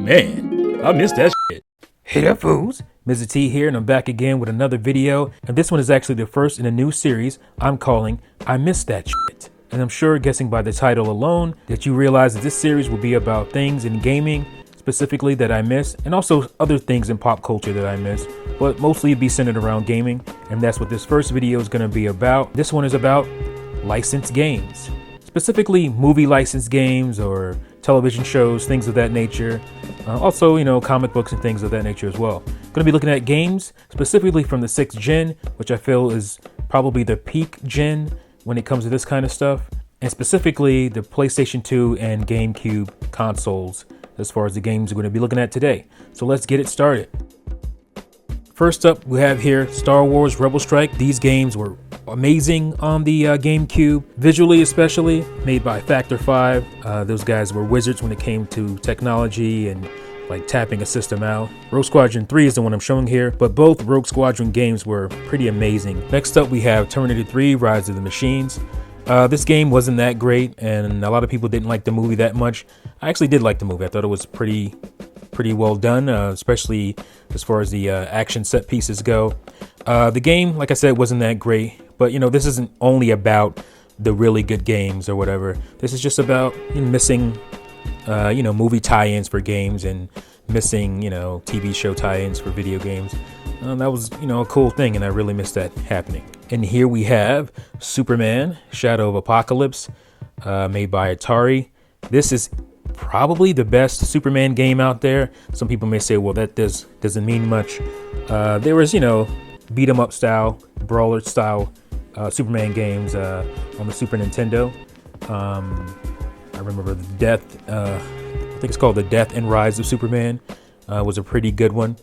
Man, I missed that shit. Hey there, fools. Mizzah Tee here, and I'm back again with another video. And this one is actually the first in a new series I'm calling I Missed That Shit. And I'm sure, guessing by the title alone, that you realize that this series will be about things in gaming, specifically that I miss, and also other things in pop culture that I miss, but mostly it'll be centered around gaming. And that's what this first video is going to be about. This one is about licensed games, specifically movie licensed games or television shows, things of that nature. Also, comic books and things of that nature as well. Going to be looking at games specifically from the 6th gen, which I feel is probably the peak gen when it comes to this kind of stuff, and specifically the PlayStation 2 and GameCube consoles as far as the games we're going to be looking at today. So let's get it started. First up, we have here Star Wars Rebel Strike. These games were amazing on the GameCube, visually especially, made by Factor 5. Those guys were wizards when it came to technology and like tapping a system out. Rogue Squadron 3 is the one I'm showing here, but both Rogue Squadron games were pretty amazing. Next up, we have Terminator 3 Rise of the Machines. This game wasn't that great, and a lot of people didn't like the movie that much. I actually did like the movie. I thought it was pretty well done, especially as far as the action set pieces go. The game, like I said, wasn't that great, but this isn't only about the really good games or whatever. This is just about missing movie tie-ins for games and missing TV show tie-ins for video games. That was a cool thing, and I really missed that happening. And here we have Superman Shadow of Apocalypse, made by Atari. This is probably the best Superman game out there. Some people may say, well, that doesn't mean much. There was beat 'em up style, brawler style Superman games on the Super Nintendo. I remember the I think it's called The Death and Rise of Superman, was a pretty good one.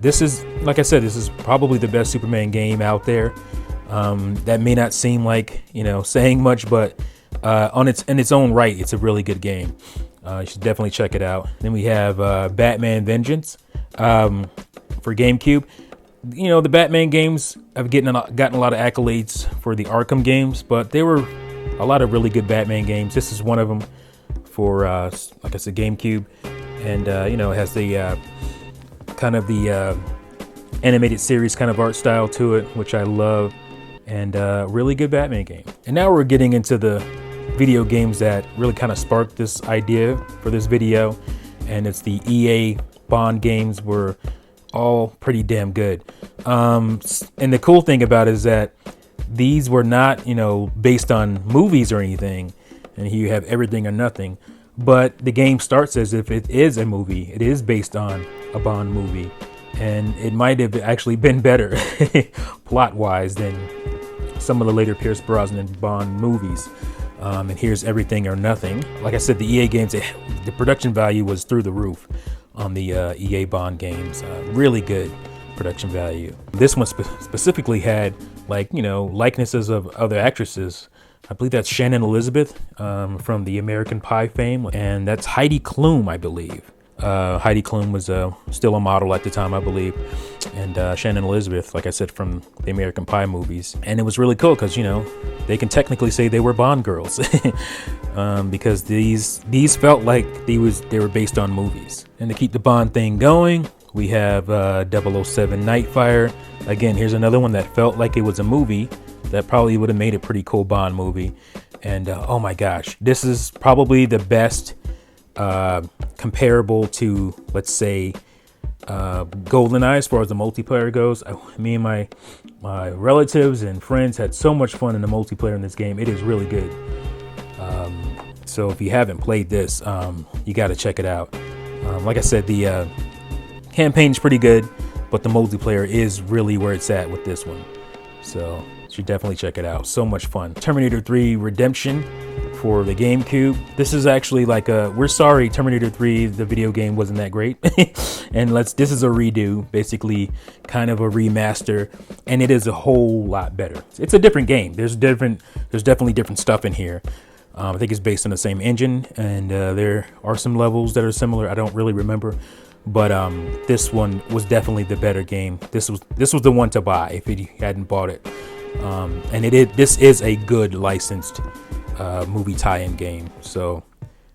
This is, like I said, this is probably the best Superman game out there. That may not seem like saying much, but in its own right, it's a really good game. You should definitely check it out. Then we have Batman Vengeance for GameCube. The Batman games have gotten a lot of accolades for the Arkham games, but there were a lot of really good Batman games. This is one of them for, like I said, GameCube, and it has the kind of the animated series kind of art style to it, which I love, and really good Batman game. And now we're getting into the video games that really kind of sparked this idea for this video, and it's the EA Bond games were all pretty damn good. And the cool thing about it is that these were not, based on movies or anything, and here you have everything or nothing, but the game starts as if it is a movie. It is based on a Bond movie, and it might have actually been better plot-wise than some of the later Pierce Brosnan Bond movies. And here's everything or nothing. Like I said, the EA games, the production value was through the roof on the EA Bond games. Really good production value. This one specifically had likenesses of other actresses. I believe that's Shannon Elizabeth from the American Pie fame, and that's Heidi Klum, I believe. Heidi Klum was still a model at the time, I believe, and Shannon Elizabeth, like I said, from the American Pie movies. And it was really cool because they can technically say they were Bond girls because these felt like they were based on movies. And to keep the Bond thing going, we have 007 Nightfire. Again, here's another one that felt like it was a movie that probably would have made a pretty cool Bond movie. And oh my gosh, this is probably the best comparable to, let's say, GoldenEye as far as the multiplayer goes. Me and my relatives and friends had so much fun in the multiplayer in this game. It is really good. So if you haven't played this, you got to check it out. Like I said, the campaign's pretty good, but the multiplayer is really where it's at with this one. So you should definitely check it out. So much fun. Terminator 3 Redemption for the GameCube. This is actually like we're sorry, Terminator 3, the video game wasn't that great. And this is a redo, basically kind of a remaster, and it is a whole lot better. It's a different game. There's definitely different stuff in here. I think it's based on the same engine, and there are some levels that are similar. I don't really remember, but this one was definitely the better game. This was the one to buy if you hadn't bought it. And this is a good licensed movie tie-in game, so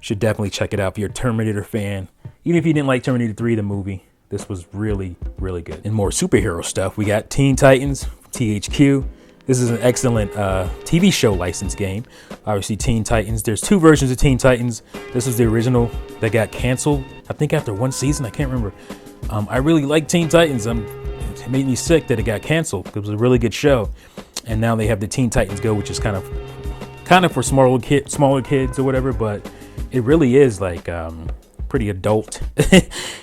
should definitely check it out if you're a Terminator fan. Even if you didn't like Terminator 3, the movie, this was really, really good. And more superhero stuff, we got Teen Titans, THQ. This is an excellent TV show license game. Obviously, Teen Titans. There's 2 versions of Teen Titans. This was the original that got canceled, I think after 1 season. I can't remember. I really like Teen Titans. It made me sick that it got canceled. It was a really good show. And now they have the Teen Titans Go, which is kind of for smaller kids or whatever. But it really is like pretty adult,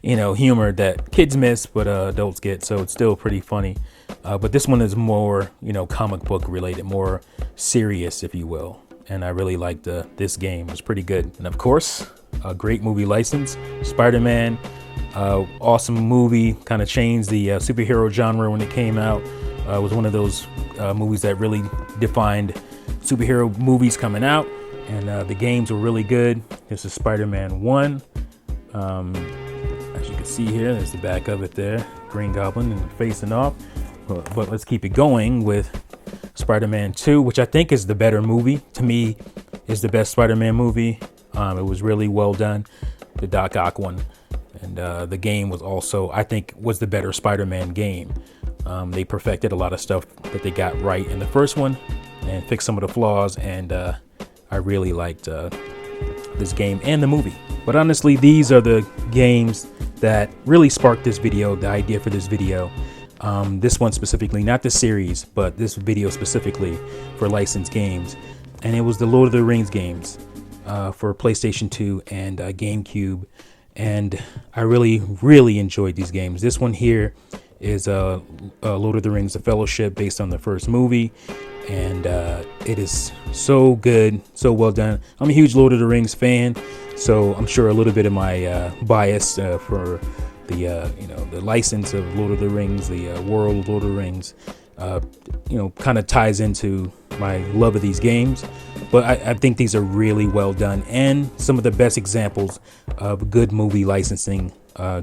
humor that kids miss, but adults get. So it's still pretty funny. But this one is more, comic book related, more serious, if you will. And I really liked this game. It was pretty good. And of course, a great movie license, Spider-Man. Awesome movie, kind of changed the superhero genre when it came out. It was one of those movies that really defined superhero movies coming out. And the games were really good. This is Spider-Man 1. As you can see here, there's the back of it there. Green Goblin and facing off. But let's keep it going with Spider-Man 2, which I think is the better movie. To me, is the best Spider-Man movie. It was really well done, the Doc Ock one. And the game was also, I think, was the better Spider-Man game. They perfected a lot of stuff that they got right in the first one and fixed some of the flaws. And I really liked this game and the movie. But honestly, these are the games that really sparked this video, the idea for this video. This one specifically, not the series, but this video specifically for licensed games. And it was the Lord of the Rings games for PlayStation 2 and GameCube. And I really, really enjoyed these games. This one here is Lord of the Rings, The Fellowship, based on the first movie. And it is so good, so well done. I'm a huge Lord of the Rings fan, so I'm sure a little bit of my bias for the license of Lord of the Rings, the world of Lord of the Rings, kind of ties into my love of these games. But I think these are really well done and some of the best examples of good movie licensing,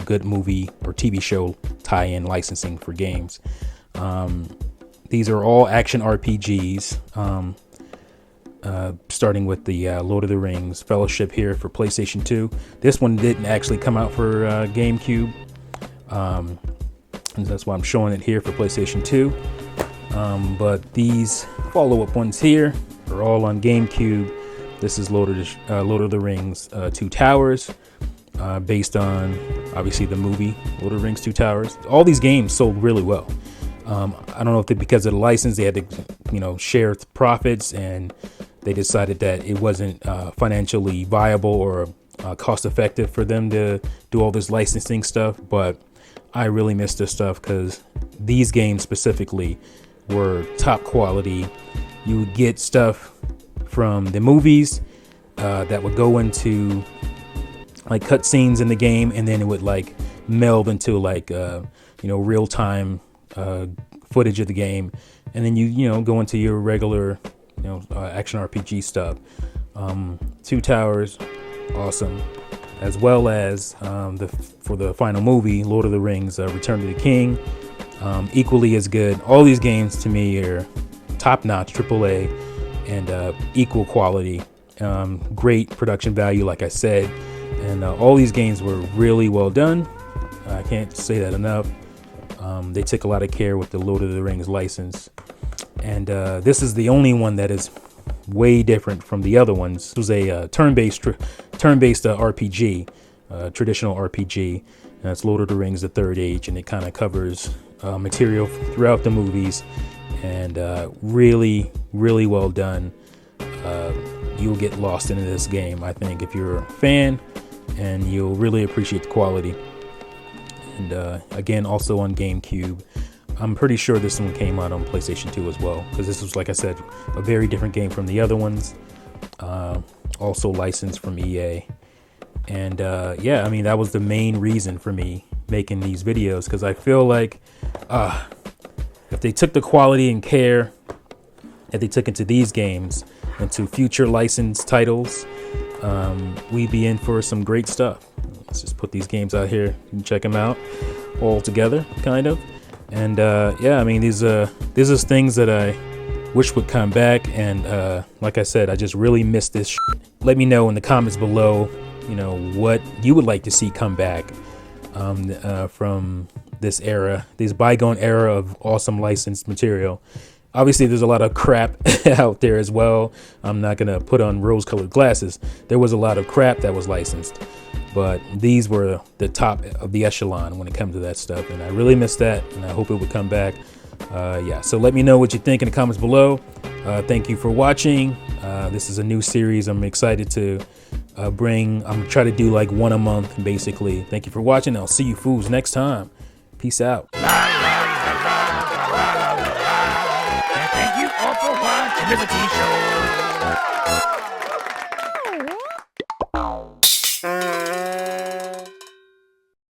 good movie or TV show tie-in licensing for games. These are all action RPGs, starting with the Lord of the Rings Fellowship here for PlayStation 2. This one didn't actually come out for GameCube, and that's why I'm showing it here for PlayStation 2. But these follow-up ones here are all on GameCube. This is Lord of the Rings Two Towers, based on obviously the movie Lord of the Rings Two Towers. All these games sold really well. I don't know if because of the license they had to share profits, and they decided that it wasn't financially viable or cost effective for them to do all this licensing stuff. But I really miss this stuff because these games specifically were top quality. You would get stuff from the movies that would go into like cutscenes in the game, and then it would like meld into like real time footage of the game, and then you go into your regular action RPG stuff. Two Towers, awesome, as well as for the final movie, Lord of the Rings Return to the King, equally as good. All these games to me are top-notch, AAA, and equal quality, great production value, like I said, and all these games were really well done. I can't say that enough. They took a lot of care with the Lord of the Rings license, and this is the only one that is way different from the other ones. This was a turn-based RPG, traditional RPG, and that's Lord of the Rings: The Third Age, and it kind of covers material throughout the movies, and really, really well done. You'll get lost into this game, I think, if you're a fan, and you'll really appreciate the quality. And again, also on GameCube. I'm pretty sure this one came out on PlayStation 2 as well, because this was, like I said, a very different game from the other ones. Also licensed from EA. And yeah, I mean, that was the main reason for me making these videos, because I feel like if they took the quality and care that they took into these games, into future licensed titles, we'd be in for some great stuff. Let's just put these games out here and check them out all together, kind of. And yeah, I mean, these are things that I wish would come back. And like I said, I just really miss this shit. Let me know in the comments below what you would like to see come back from this era, this bygone era of awesome licensed material. Obviously, there's a lot of crap out there as well. I'm not going to put on rose-colored glasses. There was a lot of crap that was licensed, but these were the top of the echelon when it comes to that stuff, and I really miss that, and I hope it would come back. So let me know what you think in the comments below. Thank you for watching. This is a new series I'm excited to bring. I'm trying to do like one a month, basically. Thank you for watching. I'll see you fools next time. Peace out. Thank you all for watching Mizzah Tee Show.